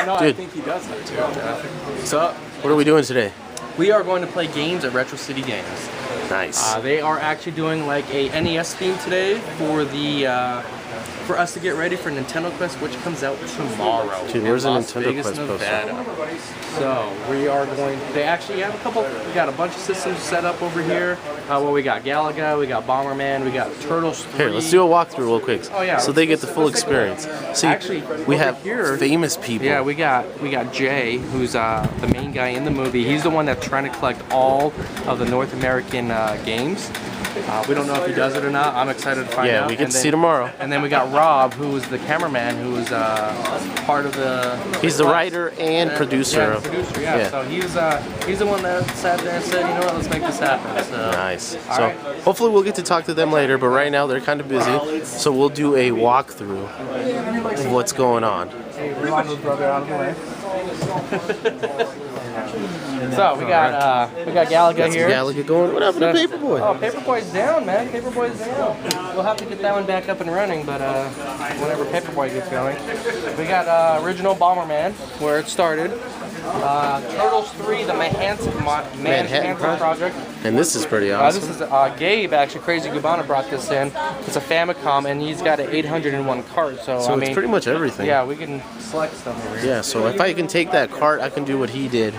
no, I think he does have too. So, what are we doing today? We are going to play games at Retro City Games. Nice. They are actually doing like a NES theme today for the for us to get ready for NintendoQuest, which comes out tomorrow. Dude, where's the NintendoQuest poster? So we are going. They actually have a couple. We got a bunch of systems set up over here. Well, we got Galaga, we got Bomberman, we got Turtles 3. Here, let's do a walkthrough real quick. Oh yeah. So they get the full experience. See, actually, we have here, famous people. Yeah, we got Jay, who's the main guy in the movie. He's the one that's trying to collect all of the North American games. We don't know if he does it or not. I'm excited to find out. Yeah, we get to see tomorrow. And then we got Rob, who is the cameraman, who is part of the. He's the writer and producer. Yeah, producer. Yeah. So he's the one that sat there and said, you know what, let's make this happen. So, nice. So hopefully we'll get to talk to them later, but right now they're kind of busy. So we'll do a walkthrough of what's going on. So we got Galaga here. Galaga going. What happened to Paperboy? Oh, Paperboy's down, man. Paperboy's down. We'll have to get that one back up and running, but whenever Paperboy gets going. We got original Bomberman, where it started. Turtles 3, the Manhattan Project. And this is pretty awesome. This is Gabe, actually. Crazy Gubana brought this in. It's a Famicom, and he's got an 801 cart. So I mean, it's pretty much everything. Yeah, we can select stuff over here. Yeah, so if I can take that cart, I can do what he did.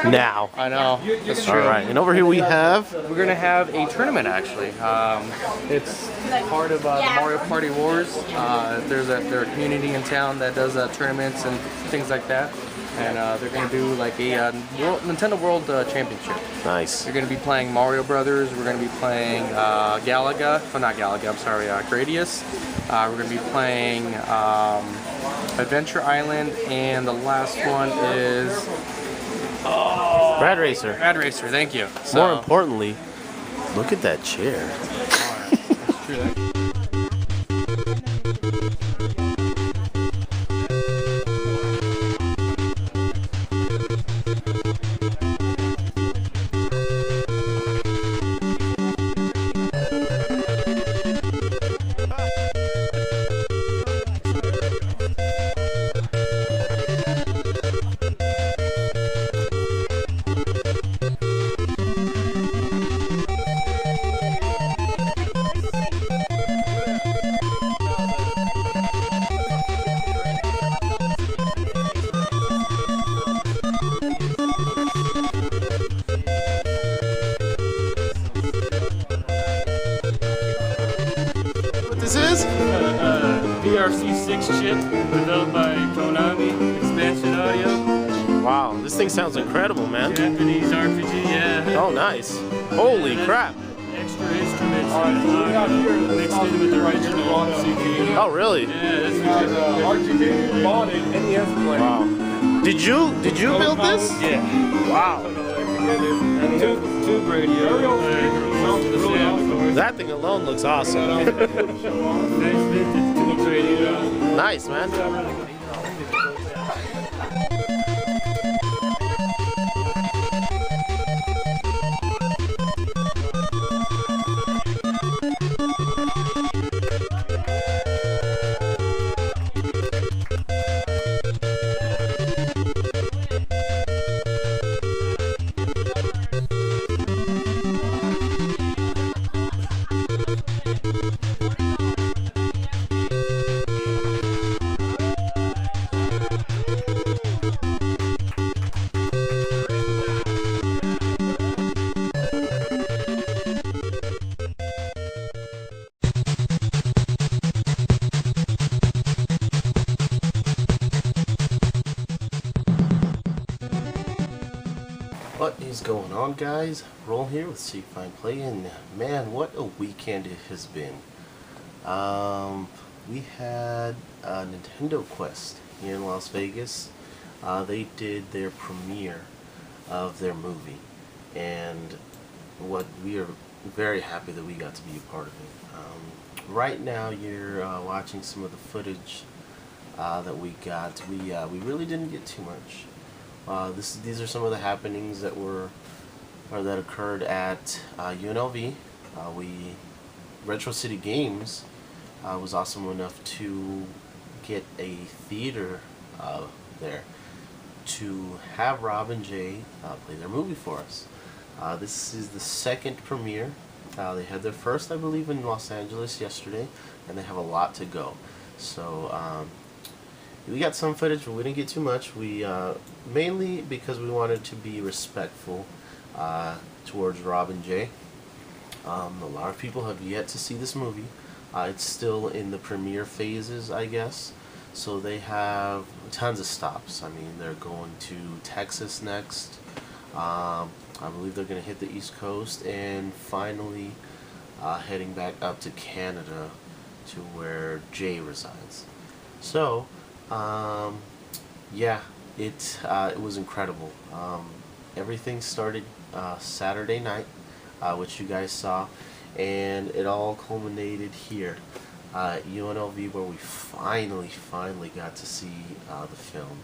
Now. I know. That's true. All right, and over here we have. We're gonna have a tournament actually. It's part of the Mario Party Wars. There's a community in town that does tournaments and things like that. And they're going to do like a Nintendo World Championship. Nice. They're going to be playing Mario Brothers. We're going to be playing Galaga. Oh, not Galaga. I'm sorry. Gradius. We're going to be playing Adventure Island, and the last one is Rad Racer. Rad Racer. Thank you. So, more importantly, look at that chair. That's true. This is? VRC6 chip developed by Konami, Expansion Audio. Wow, this thing sounds incredible, man. Japanese RPG, yeah. Oh, nice. Holy crap. Extra instruments mixed in with the original CPU. Oh, really? Yeah, this is RGB modded NES player. Wow. Did you build this? Yeah. Wow. Tube radio. That thing alone looks awesome. Nice, man. What is going on, guys? Roll here with Seek Find Play, and man, what a weekend it has been. We had NintendoQuest here in Las Vegas. They did their premiere of their movie, and what we are very happy that we got to be a part of it. Right now, you're watching some of the footage that we got. We really didn't get too much. These are some of the happenings that that occurred at UNLV. Retro City Games was awesome enough to get a theater there to have Rob and Jay play their movie for us. This is the second premiere. They had their first, I believe, in Los Angeles yesterday, and they have a lot to go. So we got some footage, but we didn't get too much. We mainly because we wanted to be respectful towards Rob and Jay. A lot of people have yet to see this movie. It's still in the premiere phases, I guess. So they have tons of stops. I mean, they're going to Texas next. I believe they're going to hit the East Coast, and finally heading back up to Canada to where Jay resides. So, yeah, it was incredible. Everything started Saturday night, which you guys saw, and it all culminated here at UNLV, where we finally got to see the film.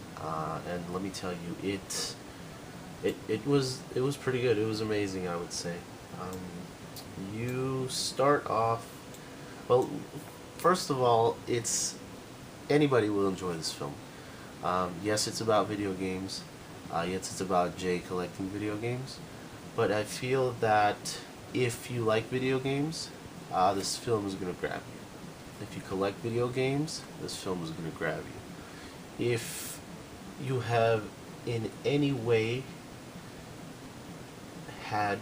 And let me tell you, it was pretty good. It was amazing, I would say. You start off, well, first of all, anybody will enjoy this film. Yes, it's about video games. Yes, it's about Jay collecting video games. But I feel that if you like video games, this film is going to grab you. If you collect video games, this film is going to grab you. If you have in any way had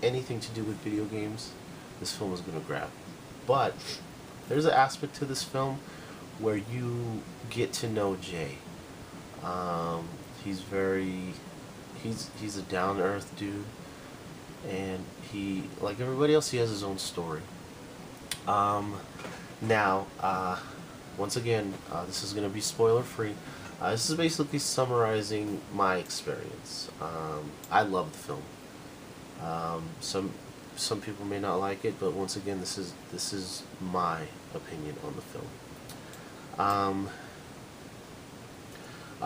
anything to do with video games, this film is going to grab you. But there's an aspect to this film where you get to know Jay. He's a down-to-earth dude, and he, like everybody else, he has his own story. Now, once again, this is going to be spoiler-free. This is basically summarizing my experience. I love the film. Some people may not like it, but once again, this is my opinion on the film.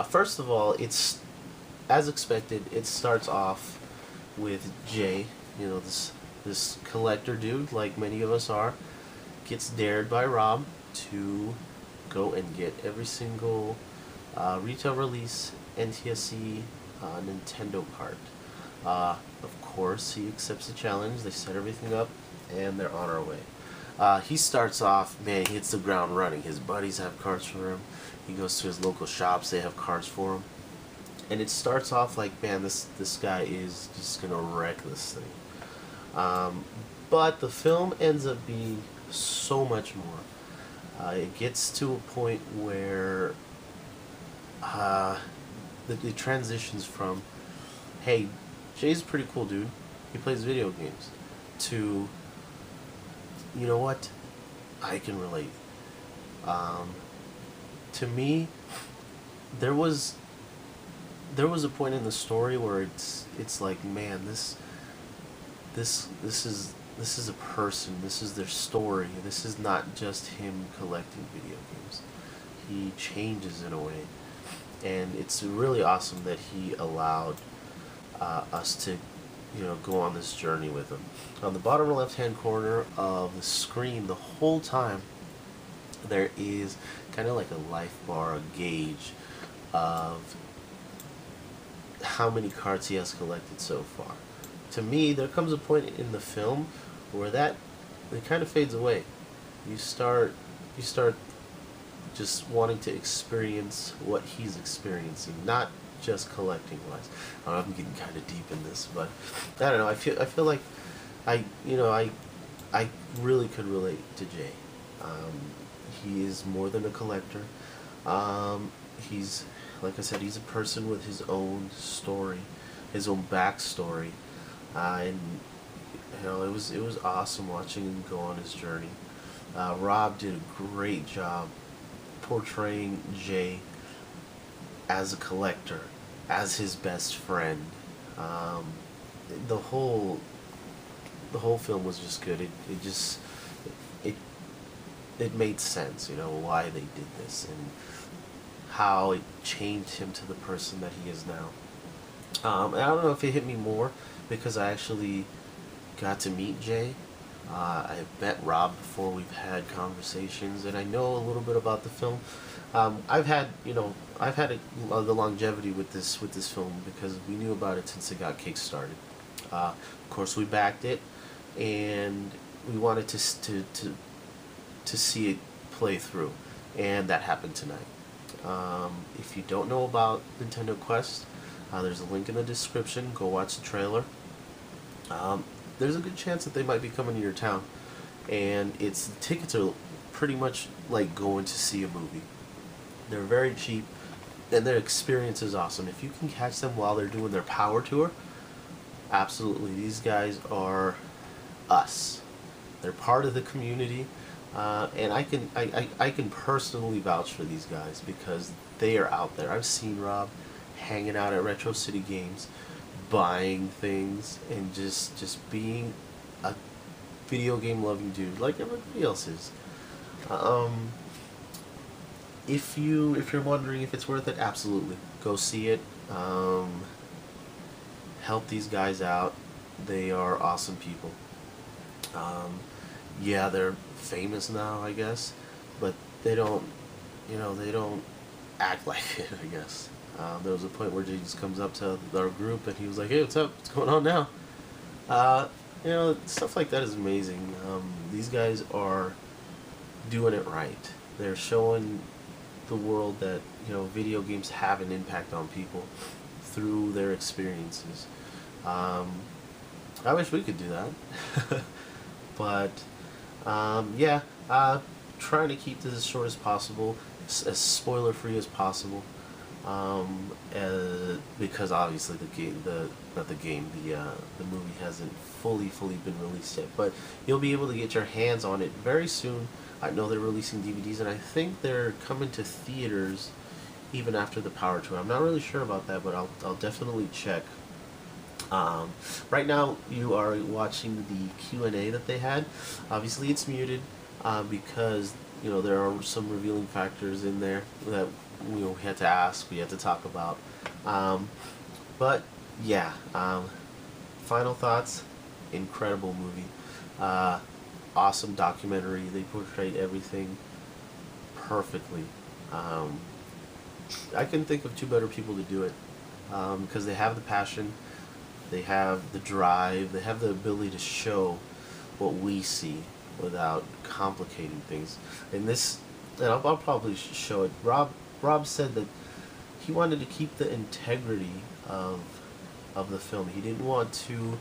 First of all, it's as expected. It starts off with Jay, this collector dude, like many of us are, gets dared by Rob to go and get every single retail release NTSC Nintendo cart. Of course, he accepts the challenge. They set everything up, and they're on our way. He starts off, man, he hits the ground running. His buddies have cards for him. He goes to his local shops. They have cards for him. And it starts off like, man, this guy is just going to wreck this thing. But the film ends up being so much more. It gets to a point where it transitions from, hey, Jay's a pretty cool dude, he plays video games, to, you know what, I can relate. To me, there was a point in the story where it's like, man, this is a person, this is their story, this is not just him collecting video games. He changes in a way, and it's really awesome that he allowed us to go on this journey with him. On the bottom left hand corner of the screen, the whole time there is kind of like a life bar, a gauge of how many cards he has collected so far. To me, there comes a point in the film where it kind of fades away. You start just wanting to experience what he's experiencing, not just collecting wise. I'm getting kind of deep in this, but I don't know. I feel like I really could relate to Jay. He is more than a collector. He's, like I said, he's a person with his own story, his own backstory, and it was awesome watching him go on his journey. Rob did a great job portraying Jay as a collector, as his best friend. The whole film was just good. It made sense, why they did this and how it changed him to the person that he is now. And I don't know if it hit me more because I actually got to meet Jay, I've met Rob before, we've had conversations, and I know a little bit about the film. I've had the longevity with this film because we knew about it since it got kickstarted. Of course, we backed it, and we wanted to see it play through, and that happened tonight. If you don't know about Nintendo Quest, there's a link in the description. Go watch the trailer. There's a good chance that they might be coming to your town, and tickets are pretty much like going to see a movie. They're very cheap, and their experience is awesome. If you can catch them while they're doing their power tour, absolutely, these guys are us. They're part of the community, and I can personally vouch for these guys because they are out there. I've seen Rob hanging out at Retro City Games, buying things, and just being a video game loving dude like everybody else is. If you're wondering if it's worth it, absolutely go see it. Help these guys out. They are awesome people. Yeah, they're famous now, I guess, but they don't act like it, I guess. There was a point where Jesus comes up to our group and he was like, "Hey, what's up? What's going on now?" Stuff like that is amazing. These guys are doing it right. They're showing the world that video games have an impact on people through their experiences. I wish we could do that, but yeah, trying to keep this as short as possible, as spoiler free as possible. Because obviously the movie hasn't fully been released yet, but you'll be able to get your hands on it very soon. I know they're releasing DVDs, and I think they're coming to theaters even after the Power Tour. I'm not really sure about that, but I'll definitely check. Right now you are watching the Q&A that they had. Obviously it's muted because there are some revealing factors in there that we had to ask, we had to talk about. But yeah, final thoughts, incredible movie. Awesome documentary. They portrayed everything perfectly. I couldn't think of two better people to do it because they have the passion, they have the drive, they have the ability to show what we see without complicating things. And I'll probably show it. Rob said that he wanted to keep the integrity of the film. He didn't want to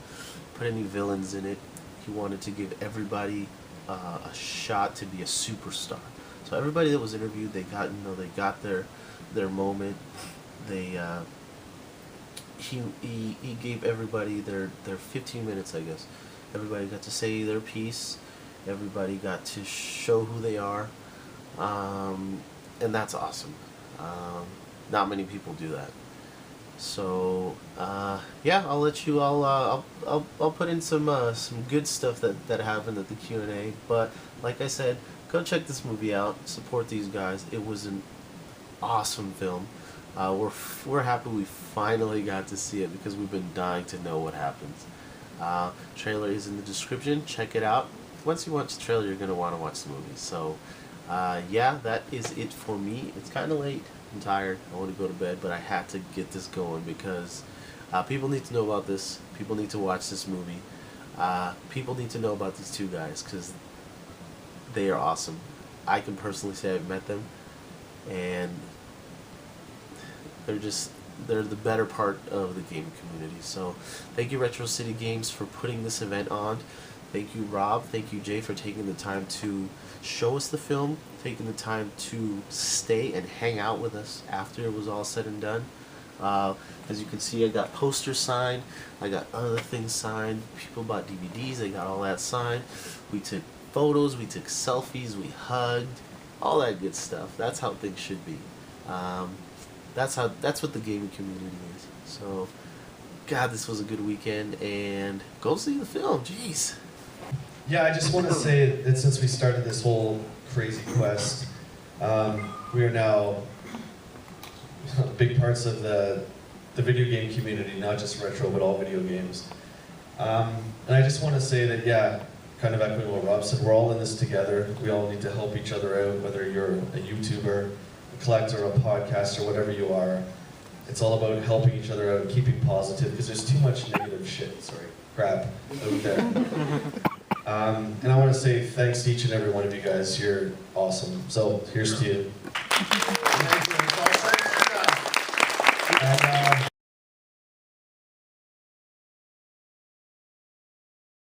put any villains in it. He wanted to give everybody a shot to be a superstar. So everybody that was interviewed, they got their moment. He gave everybody their 15 minutes, I guess. Everybody got to say their piece. Everybody got to show who they are, and that's awesome. Not many people do that. So yeah, I'll let you all. I'll put in some good stuff that happened at the Q&A. But like I said, go check this movie out. Support these guys. It was an awesome film. We're happy we finally got to see it because we've been dying to know what happens. Trailer is in the description. Check it out. Once you watch the trailer, you're gonna want to watch the movie. So yeah, that is it for me. It's kind of late. I'm tired. I want to go to bed, but I had to get this going because people need to know about this. People need to watch this movie. People need to know about these two guys because they are awesome. I can personally say I've met them, and they're the better part of the gaming community. So thank you, Retro City Games, for putting this event on. Thank you, Rob. Thank you, Jay, for taking the time to show us the film, taking the time to stay and hang out with us after it was all said and done. As you can see, I got posters signed, I got other things signed, people bought DVDs, they got all that signed. We took photos, we took selfies, we hugged, all that good stuff. That's how things should be. That's what the gaming community is. So, God, this was a good weekend, and go see the film, jeez. Yeah, I just want to say that since we started this whole crazy quest, we are now big parts of the video game community, not just retro, but all video games. And I just want to say that, yeah, kind of echoing what Rob said, we're all in this together. We all need to help each other out, whether you're a YouTuber, a collector, a podcaster, whatever you are. It's all about helping each other out and keeping positive, because there's too much negative crap out there. And I want to say thanks to each and every one of you guys. You're awesome. So here's to you.